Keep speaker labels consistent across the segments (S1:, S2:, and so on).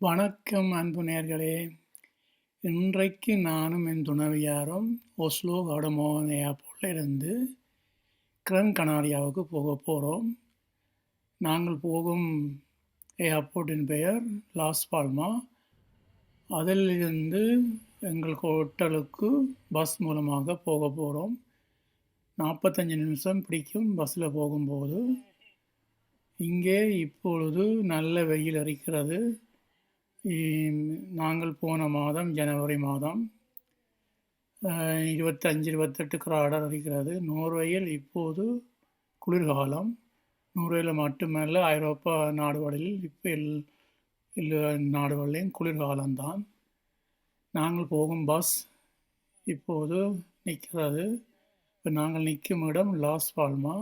S1: வணக்கம் அன்பு நேயர்களே! இன்றைக்கு நானும் என் துணைவியாரும் ஓஸ்லோ வடமோகன் ஏர்போர்ட்ல இருந்து கிரன் கனாரியாவுக்கு போகப் போறோம். நாங்கள் போகும் ஏர்போர்ட்டின் பெயர் லாஸ் பால்மா. அதிலிருந்து எங்கள் ஹோட்டலுக்கு பஸ் மூலமாக போகப் போறோம். 45 நிமிஷம் பிடிக்கும் பஸ்ஸில் போகும்போது. இங்கே இப்பொழுது நல்ல வெயில் இருக்கிறது. நாங்கள் போன மாதம் ஜனவரி மாதம் 25-28 கிராடர் இருக்கிறது. நோர்வேயில் இப்போது குளிர்காலம். நோர்வேயில் மட்டுமல்ல, ஐரோப்பா நாடுகளில் இப்போ எல்லா நாடுகளிலும் குளிர்காலம்தான். நாங்கள் போகும் பஸ் இப்போது நிற்கிறது. இப்போ நாங்கள் நிற்கும் இடம் லாஸ் பால்மா.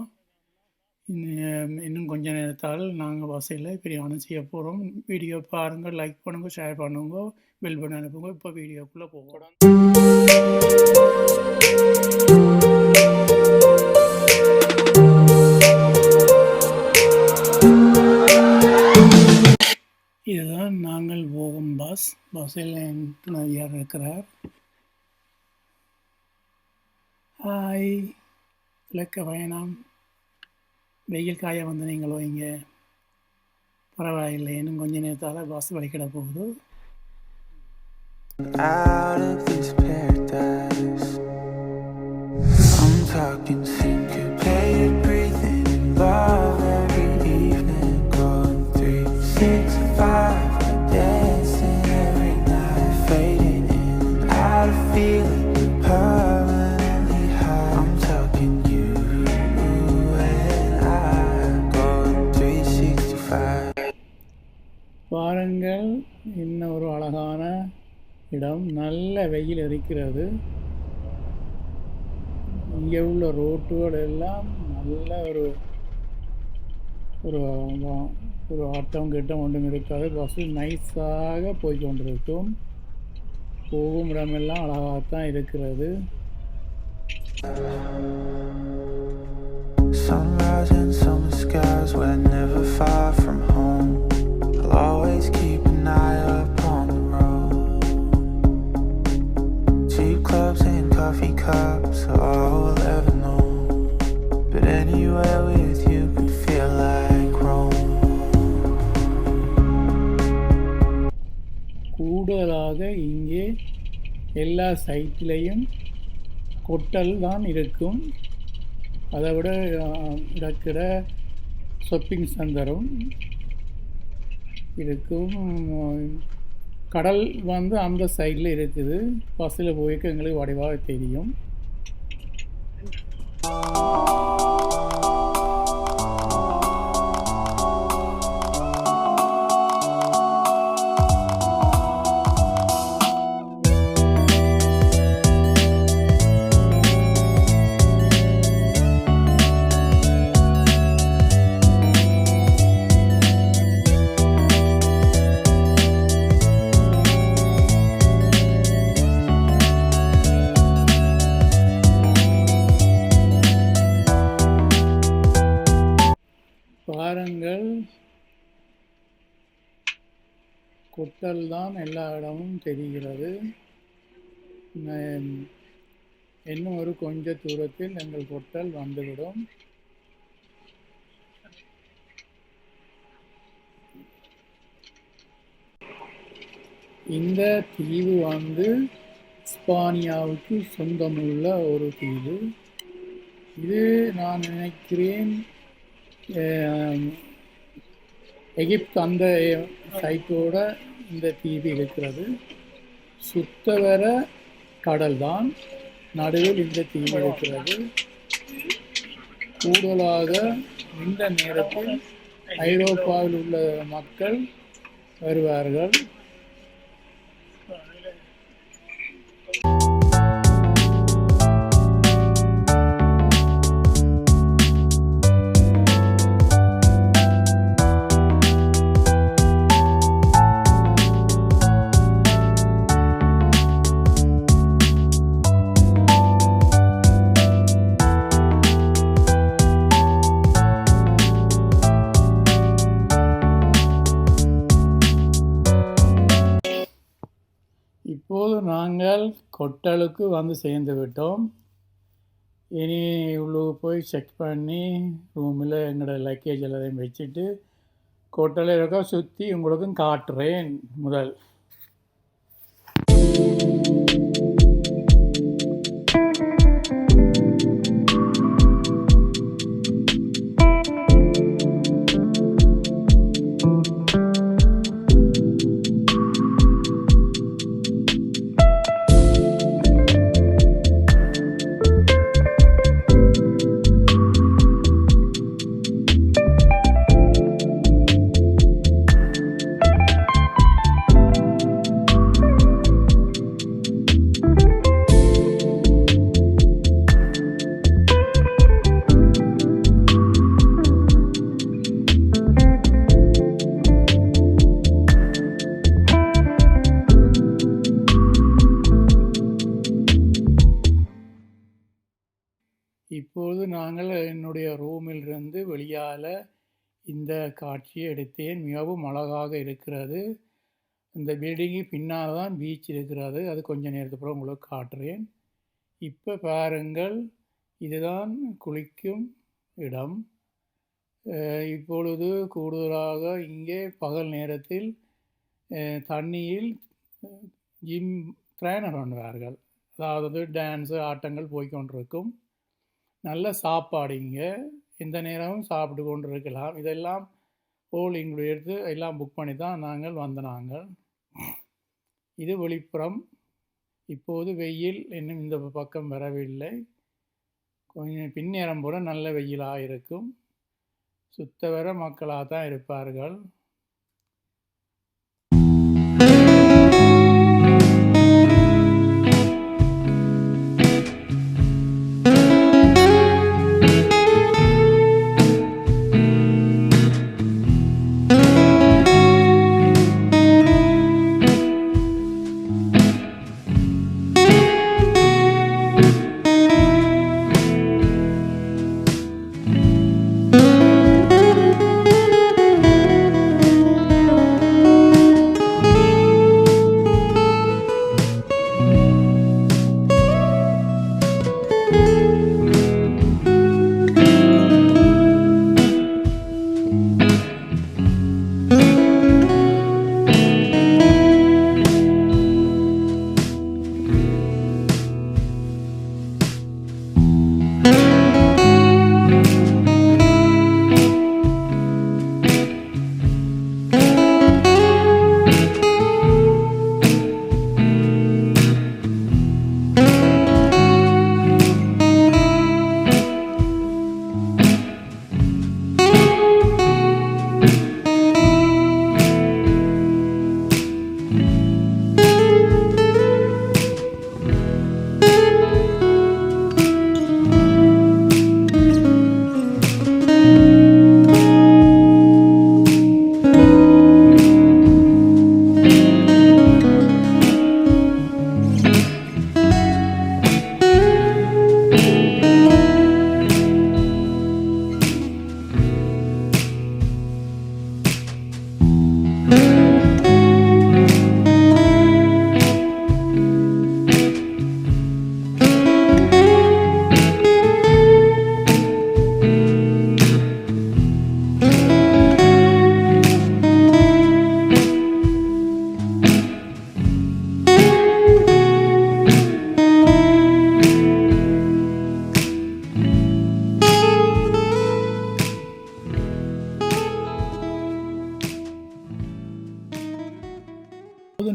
S1: இன்னும் கொஞ்ச நேரத்தால் நாங்கள் பஸ்ஸில் பிரயாணம் செய்ய போகிறோம். வீடியோ பாருங்கள், லைக் பண்ணுங்கள், ஷேர் பண்ணுங்க, பெல் பட்டன் அனுப்புங்க. இப்போ வீடியோக்குள்ளே போகலாம். இதுதான் நாங்கள் போகும் பஸ். பஸ்ஸில் என் துணைவியார் இருக்கிறார். ஹாய், இலக்க பயணம். வெயில் காய வந்து நீங்களோ இங்கே பரவாயில்லை. இன்னும் கொஞ்ச நேரத்தால் பஸ் வலிக்கிட போகுது. Out of this paradise, I'm talking syncopated breathing in love every evening, going 365, dancing every night, fading in and out of feeling permanently high. I'm talking you and I, going 365. பாருங்கள், இன்னும் ஒரு அழகான இடம். நல்ல வெயில் இருக்கிறது. இங்கே உள்ள ரோட்டுகள் எல்லாம் நல்ல ஒரு ஆட்டம் கிட்டம் ஒன்றும் இருக்காது. பஸ்ஸு நைஸாக போய்கொண்டிருக்கும். போகும் இடமெல்லாம் அழகாகத்தான் இருக்கிறது. Sunrise and summer skies, we're never far from home. I'll always keep an eye up on the road. Cheap clubs and coffee cups are all we'll ever know. But anywhere with you could feel like Rome. கூடுதலாக இங்கே எல்லா சைட்லேயும் hotel தான் இருக்கும். அதை விட இடக்கிற shopping சென்டரும் இருக்கும். கடல் வந்து அந்த சைடில் இருக்குது. பஸ்ஸில் போய்க்க எங்களுக்கு வடிவாக தெரியும். பாருங்கள், கொட்டல் தான் எல்லா இடமும் தெரிகிறது. இன்னும் ஒரு கொஞ்ச தூரத்தில் எங்கள் கொட்டல் வந்துவிடும். இந்த தீவு வந்து ஸ்பானியாவுக்கு சொந்தமுள்ள ஒரு தீவு. இது நான் நினைக்கிறேன் எகிப்து அந்த சைட்டோட இந்த தீவு இருக்கிறது. சுத்தவர கடல் தான், நடுவில் இந்த தீவு இருக்கிறது. கூடுதலாக இந்த நேரத்தில் ஐரோப்பாவில் உள்ள மக்கள் வருவார்கள்.
S2: இப்போது நாங்கள் கொட்டலுக்கு வந்து சேர்ந்து விட்டோம். இனி உள்ளுக்கு போய் செக் பண்ணி ரூமில் எங்களோட லக்கேஜ் எல்லாத்தையும் வச்சுட்டு கொட்டலை இருக்க சுற்றி உங்களுக்கும் காட்டுறேன். முதல் இப்போது நாங்கள் என்னுடைய ரூமிலிருந்து வெளியால் இந்த காட்சியை எடுத்தேன். மிகவும் அழகாக இருக்கிறது. இந்த பில்டிங்கு பின்னால் தான் பீச் இருக்கிறது. அது கொஞ்சம் நேரத்துக்கு அப்புறம் உங்களுக்கு காட்டுறேன். இப்போ பாருங்கள், இதுதான் குளிக்கும் இடம். இப்பொழுது கூடுதலாக இங்கே பகல் நேரத்தில் தண்ணியில் ஜிம் ட்ரைனர் பண்ணுவார்கள். அதாவது டான்ஸு ஆட்டங்கள் போய்கொண்டிருக்கும். நல்ல சாப்பாடு, இங்கே எந்த நேரமும் சாப்பிட்டு கொண்டு இருக்கலாம். இதெல்லாம் ஓல் இன்க்ளூட் எடுத்து எல்லாம் புக் பண்ணி தான் நாங்கள் இது வெளிப்புறம். இப்போது வெயில் இன்னும் இந்த பக்கம் வரவில்லை. கொஞ்சம் பின்னேரம் போல நல்ல வெயிலாக இருக்கும். சுத்த வர மக்களாக தான் இருப்பார்கள்.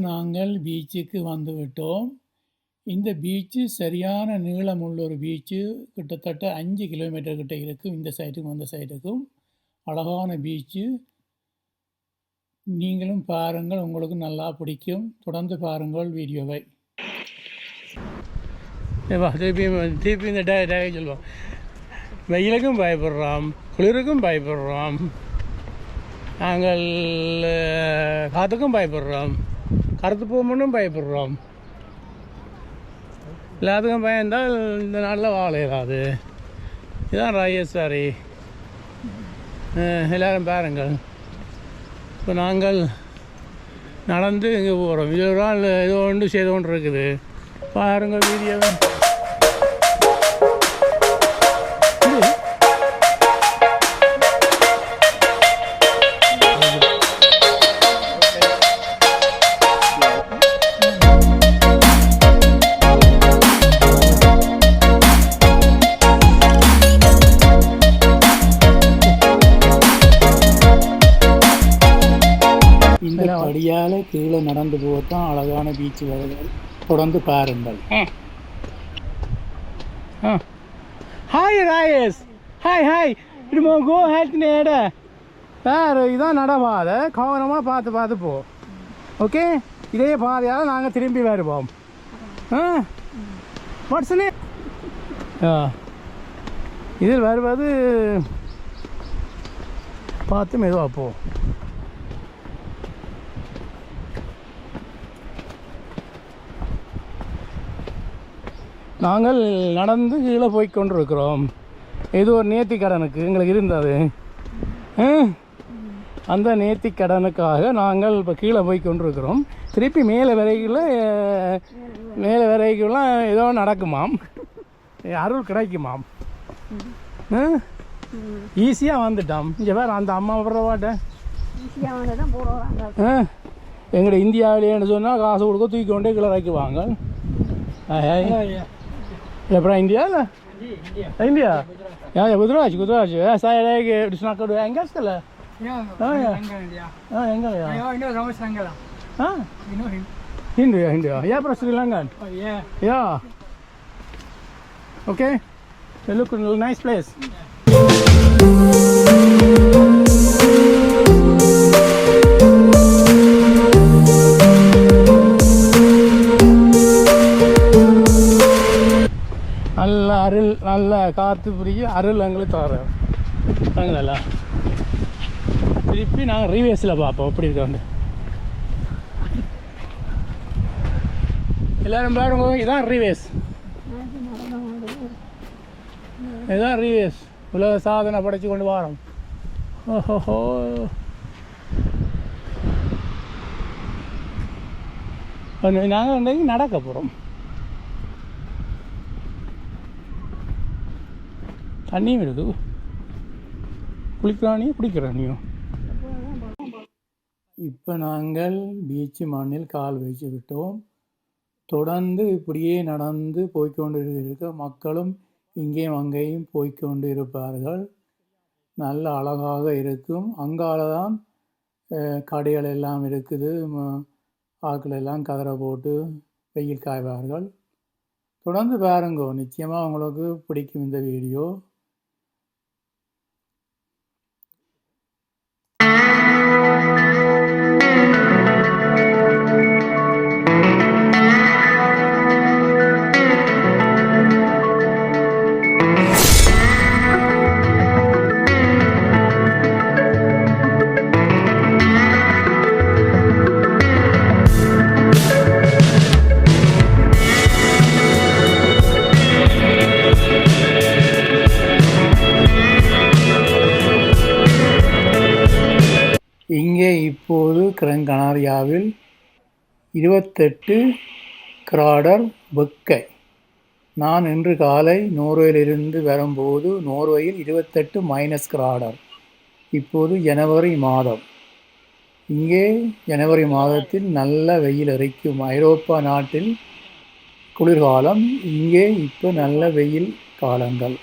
S2: நாங்கள் பீச்சுக்கு வந்து விட்டோம். இந்த பீச்சு சரியான நீளமுள்ள ஒரு பீச்சு. கிட்டத்தட்ட 5 கிலோமீட்டர் கிட்ட இருக்கும். இந்த சைடுக்கும் அந்த சைடுக்கும் அழகான பீச்சு. நீங்களும் பாருங்கள், உங்களுக்கு நல்லா பிடிக்கும். தொடர்ந்து பாருங்கள் வீடியோவை. திருப்பி இந்த சொல்லுவோம். வெயிலுக்கும் பயப்படுறோம், குளிருக்கும் பயப்படுறோம், நாங்கள் காற்றுக்கும் பயப்படுறோம், கருத்து போகணும்னு பயப்படுறோம். எல்லாத்துக்கும் பயந்தால் இந்த நாளில் வாழ இயலாது. இதுதான் ராஜேஸ்வரி. எல்லோரும் பாருங்கள். இப்போ நாங்கள் நடந்து இங்கே போகிறோம். இது ஒரு நாள் ஏதோ ஒன்று செய்து கொண்டு இருக்குது. பாருங்க வீடியோவை. இந்த படியால் கீழே நடந்து போகத்தான் அழகான பீச் வருது. தொடர்ந்து பாருங்கள். Hi Royce, hi hi. இப்போ கோ ஹெல்த் நேட வேறு இதான் நடப்பாதை. கவனமாக பார்த்து போ. ஓகே, இதே பாதையால் நாங்கள் திரும்பி வருவோம். வாட்ஸ்னே இதில் வருவது பார்த்து மெதுவாக போ. நாங்கள் நடந்து கீழே போய் கொண்டிருக்கிறோம். இது ஒரு நேர்த்திக்கடனுக்கு எங்களுக்கு இருந்தது. அந்த நேர்த்திக்கடனுக்காக நாங்கள் இப்போ கீழே போய் கொண்டிருக்கிறோம். திருப்பி மேலே வரைக்கும்லாம் ஏதோ நடக்குமாம், அருள் கிடைக்குமாம். ஈஸியாக வந்துட்டோம். இங்கே வேறு அந்த அம்மா விடுறவாட்ட எங்கள்ட இந்தியாவிலேன்னு சொன்னால் காசு கொடுக்க தூக்கி கொண்டே கீழே இறக்குவாங்க. Lepas India lah. India. Ya, Gujarat. Saya lagi di sana kedua Enggal sekali.
S3: Ya, India.
S2: Enggal ya.
S3: Indo sama Sangala.
S2: Hindu ya. Ya, pernah Sri Lankan.
S3: Oh, yeah.
S2: Ya. Okay. Look, nice place. நல்ல காற்று புரிய அருள் எங்களுக்கு தரோங்களா. திருப்பி நாங்கள் ரீவேஸில் பார்ப்போம் எப்படி இருக்காங்க. எல்லோரும் பாருங்க, இதான் ரீவேஸ். இதுதான் ரீவேஸ். உலக சாதனை படைச்சு கொண்டு வரோம். ஓஹோ, நாங்கள் இன்றைக்கு நடக்க போகிறோம். தண்ணியும் இருக்குது. குளிக்கிறானியோ குடிக்கிறானியோ. இப்போ நாங்கள் பீச் மண்ணில் கால் வச்சுக்கிட்டோம். தொடர்ந்து இப்படியே நடந்து போய்கொண்டு இருக்க மக்களும் இங்கேயும் அங்கேயும் போய்கொண்டு இருப்பார்கள். நல்ல அழகாக இருக்கும். அங்கால தான் கடைகள் எல்லாம் இருக்குது. ஆக்கள் எல்லாம் கதரை போட்டு வெயில் காய்வார்கள். தொடர்ந்து பாருங்கோ, நிச்சயமாக உங்களுக்கு பிடிக்கும் இந்த வீடியோ. இங்கே இப்போது கிரன் கனாரியாவில் 28 கிராடர் வெக்கை. நான் இன்று காலை நோர்வேயிலிருந்து வரும்போது நோர்வேயில் 28 மைனஸ் கிராடர். இப்போது ஜனவரி மாதம். இங்கே ஜனவரி மாதத்தில் நல்ல வெயில் எரிக்கும். ஐரோப்பா நாட்டில் குளிர்காலம், இங்கே இப்போ நல்ல வெயில் காலங்கள்.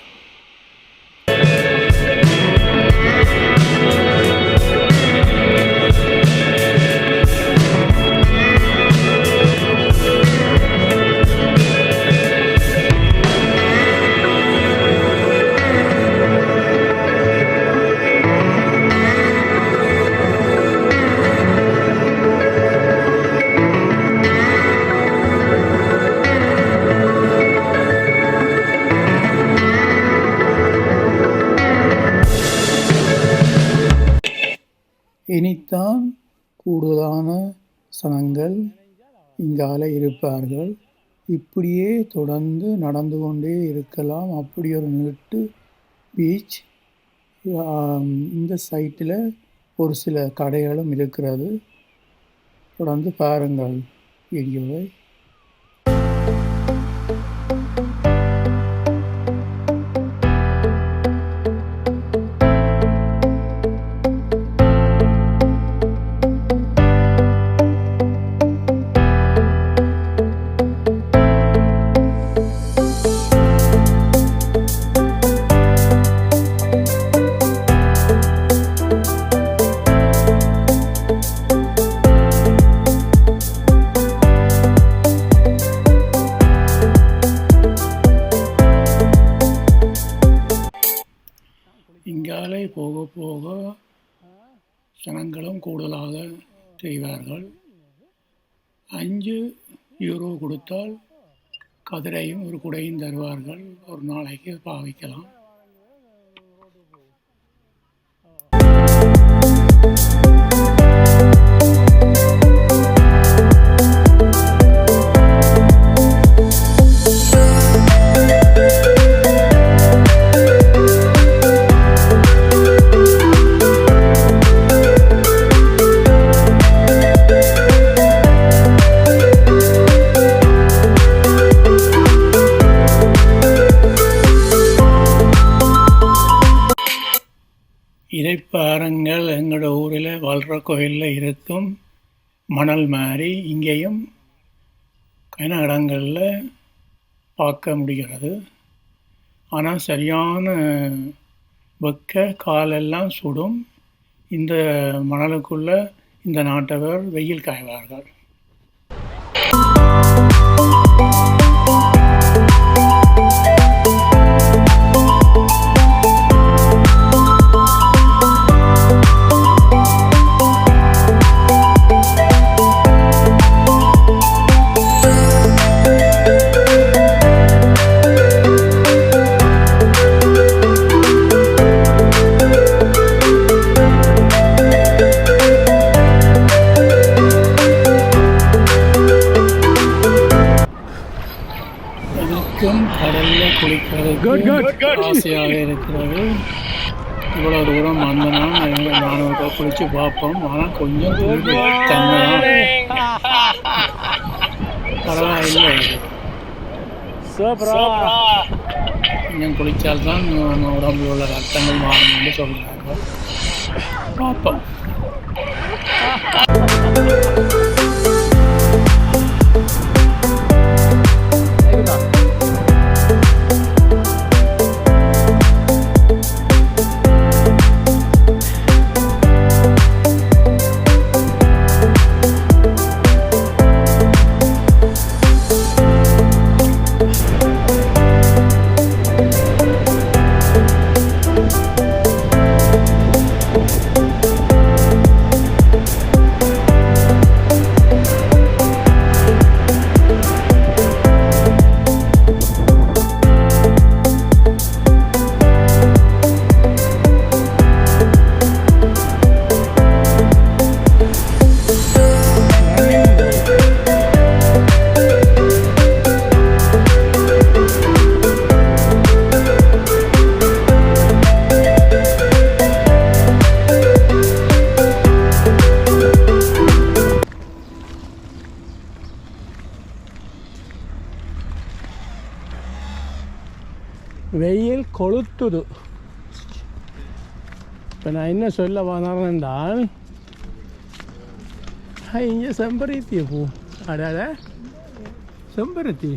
S2: இனித்தான் கூடுதலான சனங்கள் இங்கால இருப்பார்கள். இப்படியே தொடர்ந்து நடந்து கொண்டே இருக்கலாம். அப்படி ஒரு நீட்டு பீச். இந்த சைட்டில் ஒரு சில கடைகளும் இருக்கிறது. தொடர்ந்து பாருங்கள் வீடியோவை. இங்காலே போக போக ஜனங்களும் கூடுதலாக செய்வார்கள். 5 யூரோ கொடுத்தால் கதிரையும் ஒரு குடையும் தருவார்கள். ஒரு நாளைக்கு பாவிக்கலாம். இதை பாருங்கள், எங்களோட ஊரில் வளர்கிற கோயிலில் இருக்கும் மணல் மாதிரி இங்கேயும் கன இடங்களில் பார்க்க முடிகிறது. ஆனால் சரியான வெக்க காலெல்லாம் சுடும். இந்த மணலுக்குள்ளே இந்த நாட்டவர் வெயில் காய்வார்கள். கடலில் குளிக்கிறதுக்கு ஆசையாக இருக்கிறது. இவ்வளோ தூரம் வந்தனா நானும் குளித்து பார்ப்போம். ஆனால் கொஞ்சம் தண்ணி பரவாயில்லை. கொஞ்சம் குளித்தால்தான் உடம்புல உள்ள ரத்தங்கள் மாறணும்னு சொல்கிறாங்க. பார்ப்போம். வெயில் கொளுத்துது. இப்போ நான் என்ன சொல்ல வந்தேன் என்றால், இங்கே செம்பருத்தியை பூ அடாத செம்பருத்தி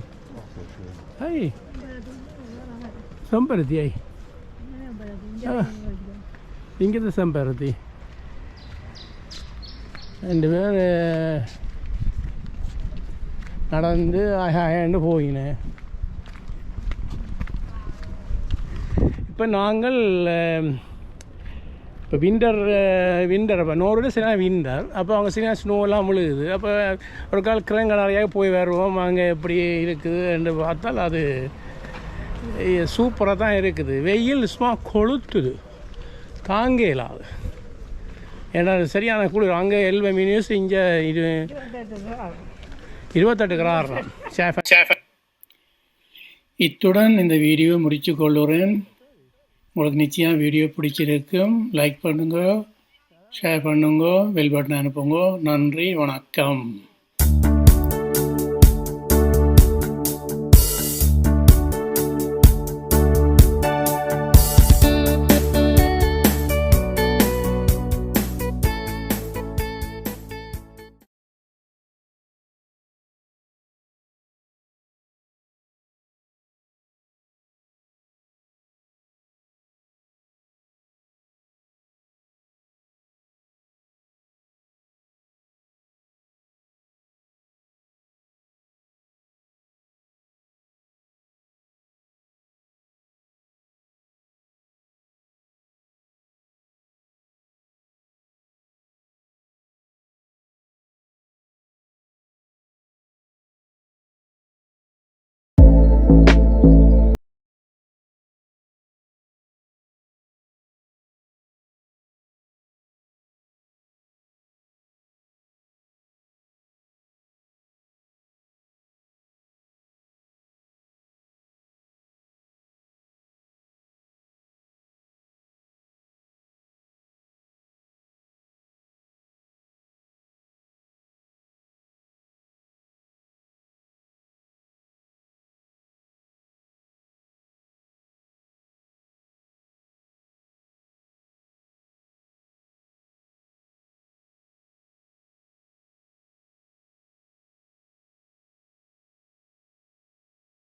S2: செம்பருத்தி இங்கே செம்பருத்தி 2 பேர் நடந்து ஆண்டு போயினேன். இப்போ நாங்கள் இப்போ விண்டர் அப்போ நோரோட சில விண்டர் அப்போ அவங்க சில ஸ்னோலாம் விழுகுது. அப்போ ஒரு கால் கிரங்கனாரியாக போய் வருவோம். அங்கே எப்படி இருக்குது என்று பார்த்தால் அது சூப்பராக தான் இருக்குது. வெயில் சும்மா கொளுத்துது, தாங்க இல்லாது. ஏன்னா சரியான குளிர். அங்கே 11 மினிட்ஸ், இங்கே 28 கிராம். இத்துடன் இந்த வீடியோ முடித்து கொள்ளுறேன். உங்களுக்கு நிச்சயம் வீடியோ பிடிச்சிருக்கும். லைக் பண்ணுங்கள், ஷேர் பண்ணுங்க, பெல் பட்டன் அனுப்புங்க. நன்றி, வணக்கம்.